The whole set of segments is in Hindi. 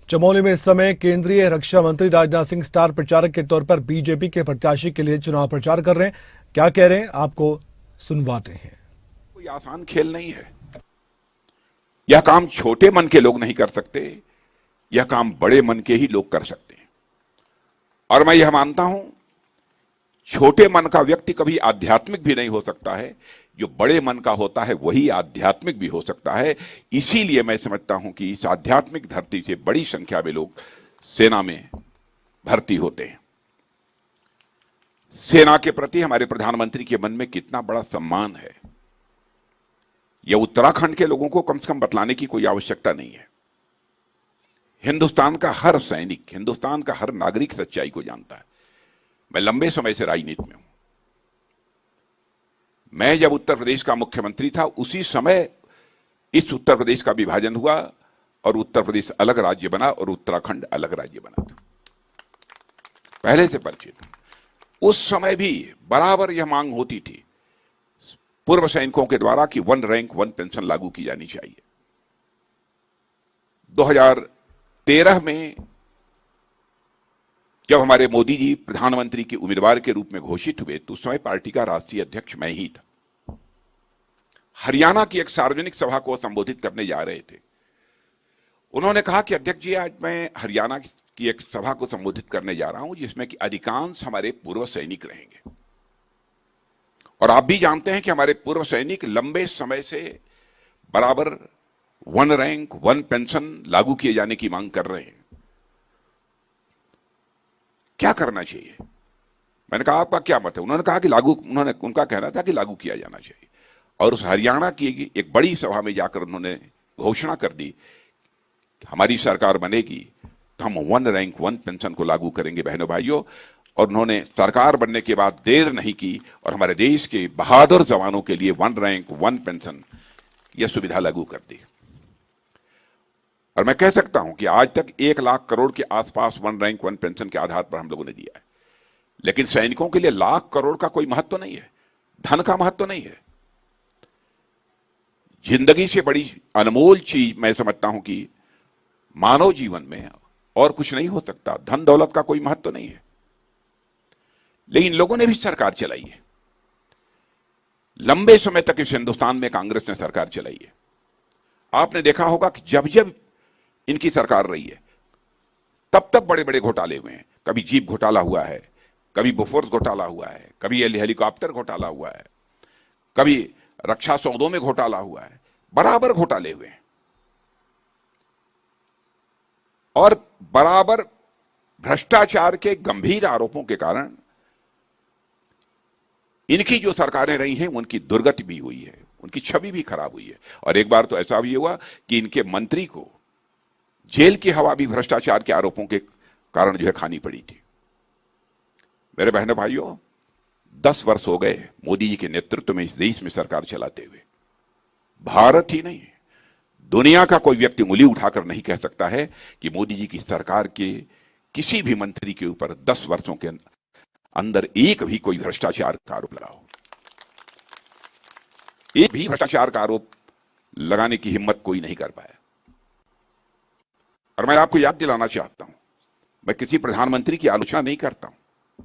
चमोली में इस समय केंद्रीय रक्षा मंत्री राजनाथ सिंह स्टार प्रचारक के तौर पर बीजेपी के प्रत्याशी के लिए चुनाव प्रचार कर रहे हैं। क्या कह रहे हैं आपको सुनवाते हैं। कोई आसान खेल नहीं है। यह काम छोटे मन के लोग नहीं कर सकते, यह काम बड़े मन के ही लोग कर सकते हैं। और मैं यह मानता हूं, छोटे मन का व्यक्ति कभी आध्यात्मिक भी नहीं हो सकता है, जो बड़े मन का होता है वही आध्यात्मिक भी हो सकता है। इसीलिए मैं समझता हूं कि इस आध्यात्मिक धरती से बड़ी संख्या में लोग सेना में भर्ती होते हैं। सेना के प्रति हमारे प्रधानमंत्री के मन में कितना बड़ा सम्मान है, यह उत्तराखंड के लोगों को कम से कम बतलाने की कोई आवश्यकता नहीं है। हिंदुस्तान का हर सैनिक, हिंदुस्तान का हर नागरिक सच्चाई को जानता है। मैं लंबे समय से राजनीति में हूं। मैं जब उत्तर प्रदेश का मुख्यमंत्री था, उसी समय इस उत्तर प्रदेश का विभाजन हुआ और उत्तर प्रदेश अलग राज्य बना और उत्तराखंड अलग राज्य बना था। पहले से परिचित। उस समय भी बराबर यह मांग होती थी पूर्व सैनिकों के द्वारा कि 1 रैंक 1 पेंशन लागू की जानी चाहिए। 2013 में जब हमारे मोदी जी प्रधानमंत्री के उम्मीदवार के रूप में घोषित हुए, तो उस समय पार्टी का राष्ट्रीय अध्यक्ष मैं ही था। हरियाणा की एक सार्वजनिक सभा को संबोधित करने जा रहे थे। उन्होंने कहा कि अध्यक्ष जी, आज मैं हरियाणा की एक सभा को संबोधित करने जा रहा हूं जिसमें कि अधिकांश हमारे पूर्व सैनिक रहेंगे, और आप भी जानते हैं कि हमारे पूर्व सैनिक लंबे समय से बराबर 1 रैंक 1 पेंशन लागू किए जाने की मांग कर रहे हैं। क्या करना चाहिए? मैंने कहा आपका क्या मत है? उन्होंने कहा कि उनका कहना था कि लागू किया जाना चाहिए। और उस हरियाणा की एक बड़ी सभा में जाकर उन्होंने घोषणा कर दी, हमारी सरकार बनेगी तो हम 1 रैंक 1 पेंशन को लागू करेंगे बहनों भाइयों। और उन्होंने सरकार बनने के बाद देर नहीं की और हमारे देश के बहादुर जवानों के लिए 1 रैंक 1 पेंशन यह सुविधा लागू कर दी। और मैं कह सकता हूं कि आज तक 1 लाख करोड़ के आसपास 1 रैंक 1 पेंशन के आधार पर हम लोगों ने दिया है। लेकिन सैनिकों के लिए लाख करोड़ का कोई महत्व नहीं है, धन का महत्व नहीं है। जिंदगी से बड़ी अनमोल चीज मैं समझता हूं कि मानव जीवन में और कुछ नहीं हो सकता। धन दौलत का कोई महत्व नहीं है। लेकिन लोगों ने भी सरकार चलाई है। लंबे समय तक इस हिंदुस्तान में कांग्रेस ने सरकार चलाई है। आपने देखा होगा कि जब जब इनकी सरकार रही है, तब तक बड़े बड़े घोटाले हुए हैं। कभी जीप घोटाला हुआ है, कभी बोफोर्स घोटाला हुआ है, कभी हेलीकॉप्टर घोटाला हुआ है, कभी रक्षा सौदों में घोटाला हुआ है। बराबर घोटाले हुए हैं और बराबर भ्रष्टाचार के गंभीर आरोपों के कारण इनकी जो सरकारें रही हैं उनकी दुर्गति भी हुई है, उनकी छवि भी खराब हुई है। और एक बार तो ऐसा भी हुआ कि इनके मंत्री को जेल की हवा भी भ्रष्टाचार के आरोपों के कारण जो है खानी पड़ी थी। मेरे बहनों भाइयों, 10 वर्ष हो गए मोदी जी के नेतृत्व में इस देश में सरकार चलाते हुए। भारत ही नहीं, दुनिया का कोई व्यक्ति उंगली उठाकर नहीं कह सकता है कि मोदी जी की सरकार के किसी भी मंत्री के ऊपर 10 वर्षों के अंदर एक भी कोई भ्रष्टाचार का आरोप लगा हो। एक भी भ्रष्टाचार का आरोप लगाने की हिम्मत कोई नहीं कर पाया। और मैं आपको याद दिलाना चाहता हूं, मैं किसी प्रधानमंत्री की आलोचना नहीं करता हूं,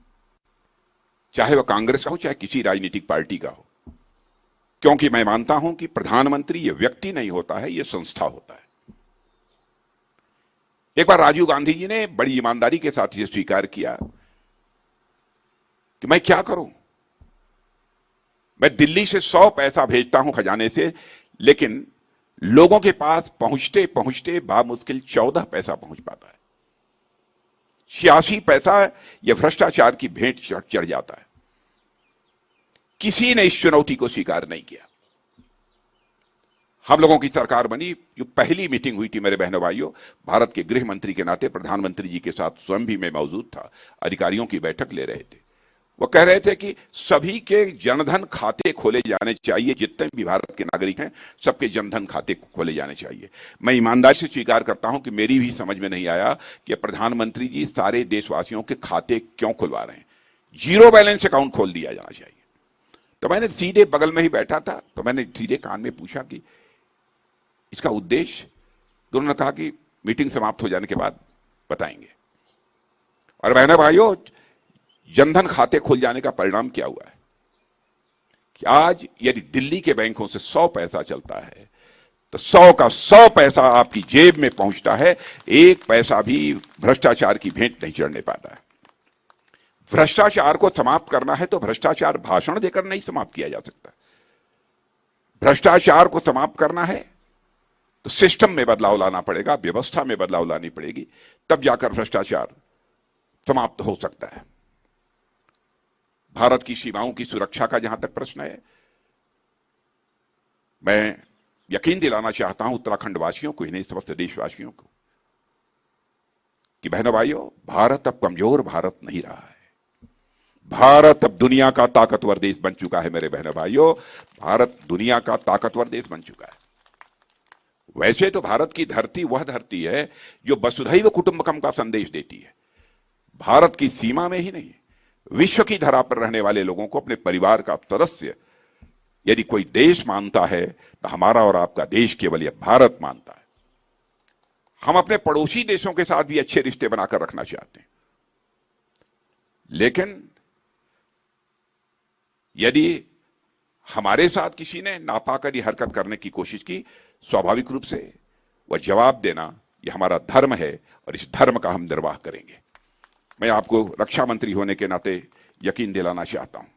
चाहे वह कांग्रेस का हो चाहे किसी राजनीतिक पार्टी का हो, क्योंकि मैं मानता हूं कि प्रधानमंत्री यह व्यक्ति नहीं होता है, यह संस्था होता है। एक बार राजीव गांधी जी ने बड़ी ईमानदारी के साथ यह स्वीकार किया कि मैं क्या करूं, मैं दिल्ली से 100 पैसा भेजता हूं खजाने से, लेकिन लोगों के पास पहुंचते पहुंचते बामुश्किल 14 पैसा पहुंच पाता है। 86 पैसा यह भ्रष्टाचार की भेंट चढ़ जाता है। किसी ने इस चुनौती को स्वीकार नहीं किया। हम लोगों की सरकार बनी, जो पहली मीटिंग हुई थी मेरे बहनों भाइयों, भारत के गृह मंत्री के नाते प्रधानमंत्री जी के साथ स्वयं भी मैं मौजूद था, अधिकारियों की बैठक ले रहे थे। वो कह रहे थे कि सभी के जनधन खाते खोले जाने चाहिए, जितने भी भारत के नागरिक हैं सबके जनधन खाते खोले जाने चाहिए। मैं ईमानदारी से स्वीकार करता हूं कि मेरी भी समझ में नहीं आया कि प्रधानमंत्री जी सारे देशवासियों के खाते क्यों खुलवा रहे हैं। 0 बैलेंस अकाउंट खोल दिया जाना चाहिए। तो मैंने सीधे बगल में ही बैठा था, तो मैंने सीधे कान में पूछा कि इसका उद्देश्य? तो उन्होंने कहा कि मीटिंग समाप्त हो जाने के बाद बताएंगे। और बहनों भाइयों, जनधन खाते खुल जाने का परिणाम क्या हुआ है कि आज यदि दिल्ली के बैंकों से 100 पैसा चलता है तो 100 का 100 पैसा आपकी जेब में पहुंचता है, एक पैसा भी भ्रष्टाचार की भेंट नहीं चढ़ने पाता है। भ्रष्टाचार को समाप्त करना है तो भ्रष्टाचार भाषण देकर नहीं समाप्त किया जा सकता। भ्रष्टाचार को समाप्त करना है तो सिस्टम में बदलाव लाना पड़ेगा, व्यवस्था में बदलाव लानी पड़ेगी, तब जाकर भ्रष्टाचार समाप्त हो सकता है। भारत की सीमाओं की सुरक्षा का जहां तक प्रश्न है, मैं यकीन दिलाना चाहता हूं उत्तराखंड वासियों को ही नहीं, समस्त देशवासियों को, कि बहनों भाइयों, भारत अब कमजोर भारत नहीं रहा है। भारत अब दुनिया का ताकतवर देश बन चुका है। मेरे बहनों भाइयों, भारत दुनिया का ताकतवर देश बन चुका है। वैसे तो भारत की धरती वह धरती है जो वसुधैव कुटुंबकम का संदेश देती है। भारत की सीमा में ही नहीं, विश्व की धरा पर रहने वाले लोगों को अपने परिवार का सदस्य यदि कोई देश मानता है तो हमारा और आपका देश केवल यह भारत मानता है। हम अपने पड़ोसी देशों के साथ भी अच्छे रिश्ते बनाकर रखना चाहते हैं, लेकिन यदि हमारे साथ किसी ने नापाकरी हरकत करने की कोशिश की, स्वाभाविक रूप से वह जवाब देना यह हमारा धर्म है और इस धर्म का हम निर्वाह करेंगे। मैं आपको रक्षा मंत्री होने के नाते यकीन दिलाना चाहता हूं,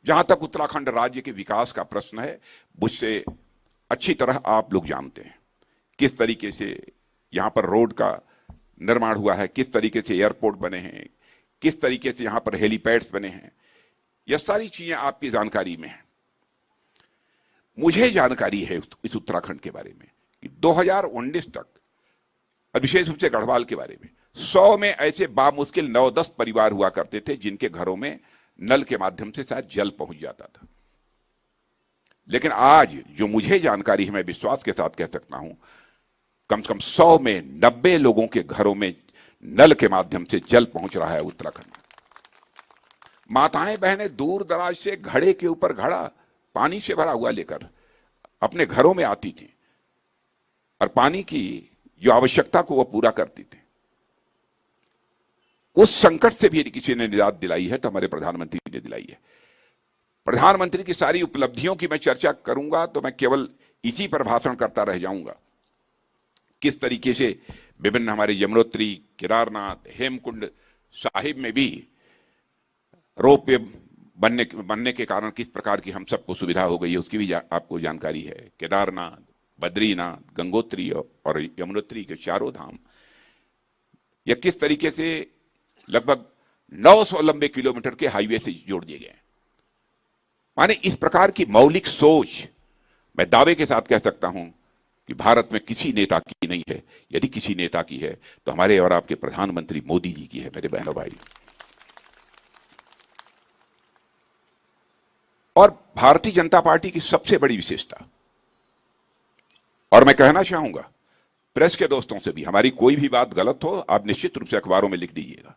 जहां तक उत्तराखंड राज्य के विकास का प्रश्न है, मुझसे अच्छी तरह आप लोग जानते हैं किस तरीके से यहां पर रोड का निर्माण हुआ है, किस तरीके से एयरपोर्ट बने हैं, किस तरीके से यहां पर हेलीपैड्स बने हैं। यह सारी चीजें आपकी जानकारी में हैं। मुझे जानकारी है इस उत्तराखंड के बारे में कि 2019 तक, और विशेष रूप से गढ़वाल के बारे में, 100 में ऐसे बामुश्किल 9-10 परिवार हुआ करते थे जिनके घरों में नल के माध्यम से शायद जल पहुंच जाता था। लेकिन आज जो मुझे जानकारी है, मैं विश्वास के साथ कह सकता हूं, कम से कम 100 में 90 लोगों के घरों में नल के माध्यम से जल पहुंच रहा है उत्तराखंड में। माताएं बहनें दूर दराज से घड़े के ऊपर घड़ा पानी से भरा हुआ लेकर अपने घरों में आती थी और पानी की जो आवश्यकता को वह पूरा करती थी। उस संकट से भी यदि किसी ने निजात दिलाई है तो हमारे प्रधानमंत्री ने दिलाई है। प्रधानमंत्री की सारी उपलब्धियों की मैं चर्चा करूंगा तो मैं केवल इसी पर भाषण करता रह जाऊंगा। किस तरीके से विभिन्न हमारे यमुनोत्री, केदारनाथ, हेमकुंड साहिब में भी रोपवे बनने के कारण किस प्रकार की हम सबको सुविधा हो गई है, उसकी भी आपको जानकारी है। केदारनाथ, बद्रीनाथ, गंगोत्री और यमुनोत्री के चारों धाम या किस तरीके से लगभग 900 लंबे किलोमीटर के हाईवे से जोड़ दिए गए। माने इस प्रकार की मौलिक सोच मैं दावे के साथ कह सकता हूं कि भारत में किसी नेता की नहीं है। यदि किसी नेता की है तो हमारे और आपके प्रधानमंत्री मोदी जी की है। मेरे बहनों भाई, और भारतीय जनता पार्टी की सबसे बड़ी विशेषता, और मैं कहना चाहूंगा प्रेस के दोस्तों से भी, हमारी कोई भी बात गलत हो आप निश्चित रूप से अखबारों में लिख दीजिएगा।